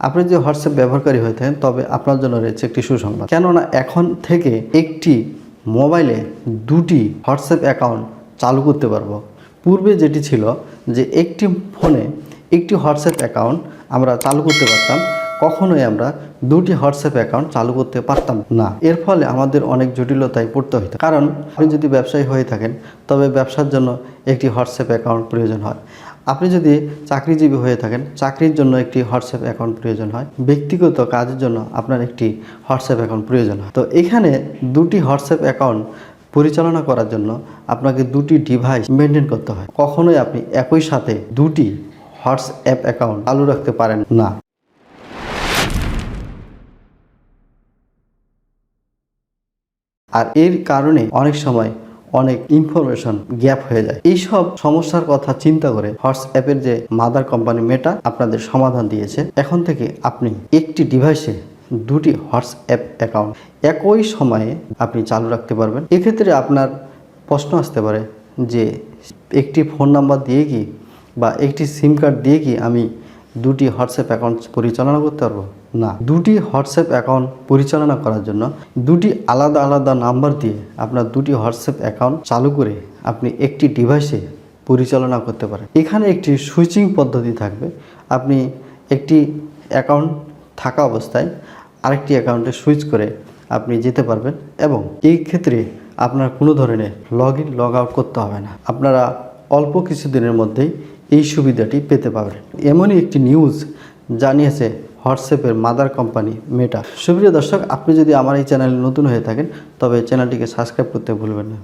আপনি যদি হোয়াটসঅ্যাপ ব্যবহারকারী হয়ে থাকেন তবে আপনার জন্য রয়েছে একটি সুসংবাদ, কেননা এখন থেকে একটি মোবাইলে দুটি হোয়াটসঅ্যাপ অ্যাকাউন্ট চালু করতে পারবো। পূর্বে যেটি ছিল যে একটি ফোনে একটি হোয়াটসঅ্যাপ অ্যাকাউন্ট আমরা চালু করতে পারতাম, কখনোই আমরা দুটি হোয়াটসঅ্যাপ অ্যাকাউন্ট চালু করতে পারতাম না। এর ফলে আমাদের অনেক জটিলতায় পড়তে হতো, কারণ আপনি যদি ব্যবসায়ী হয়ে থাকেন তবে ব্যবসার জন্য একটি হোয়াটসঅ্যাপ অ্যাকাউন্ট প্রয়োজন হয়। আপনি যদি চাকরিজীবী হয়ে থাকেন চাকরির জন্য একটি হোয়াটসঅ্যাপ অ্যাকাউন্ট প্রয়োজন হয়। ব্যক্তিগত কাজের জন্য আপনার একটি হোয়াটসঅ্যাপ অ্যাকাউন্ট প্রয়োজন হয়। তো এখানে দুটি হোয়াটসঅ্যাপ অ্যাকাউন্ট পরিচালনা করার জন্য আপনাকে দুটি ডিভাইস মেনটেন করতে হয়। কখনোই আপনি একই সাথে দুটি হোয়াটসঅ্যাপ অ্যাকাউন্ট চালু রাখতে পারেন না। আর এর কারণে অনেক সময় অনেক ইনফরমেশন গ্যাপ হয়ে যায়। এইসব সমস্যার কথা চিন্তা করে হোয়াটসঅ্যাপের যে মাদার কোম্পানি মেটা আপনাদের সমাধান দিয়েছে। এখন থেকে আপনি একটি ডিভাইসে দুটি হোয়াটসঅ্যাপ অ্যাকাউন্ট একই সময়ে আপনি চালু রাখতে পারবেন। এক্ষেত্রে আপনার প্রশ্ন আসতে পারে যে একটি ফোন নাম্বার দিয়ে কি বা একটি সিম কার্ড দিয়ে কি আমি দুটি হোয়াটসঅ্যাপ অ্যাকাউন্ট পরিচালনা করতে পারবো? না, দুটি হোয়াটসঅ্যাপ অ্যাকাউন্ট পরিচালনা করার জন্য দুটি আলাদা আলাদা নাম্বার দিয়ে আপনার দুটি হোয়াটসঅ্যাপ অ্যাকাউন্ট চালু করে আপনি একটি ডিভাইসে পরিচালনা করতে পারেন। এখানে একটি সুইচিং পদ্ধতি থাকবে। আপনি একটি অ্যাকাউন্ট থাকা অবস্থায় আরেকটি অ্যাকাউন্টে সুইচ করে আপনি যেতে পারবেন এবং এই ক্ষেত্রে আপনার কোনো ধরনের লগ ইন লগ আউট করতে হবে না। আপনারা অল্প কিছুদিনের মধ্যেই এই সুবিধাটি পেতে পারবেন। এমনই একটি নিউজ জানিয়েছে হোয়াটসঅ্যাপের মাদার কোম্পানি মেটা। সুপ্রিয় দর্শক, আপনি যদি আমার এই চ্যানেলে নতুন হয়ে থাকেন তবে চ্যানেলটিকে সাবস্ক্রাইব করতে ভুলবেন না।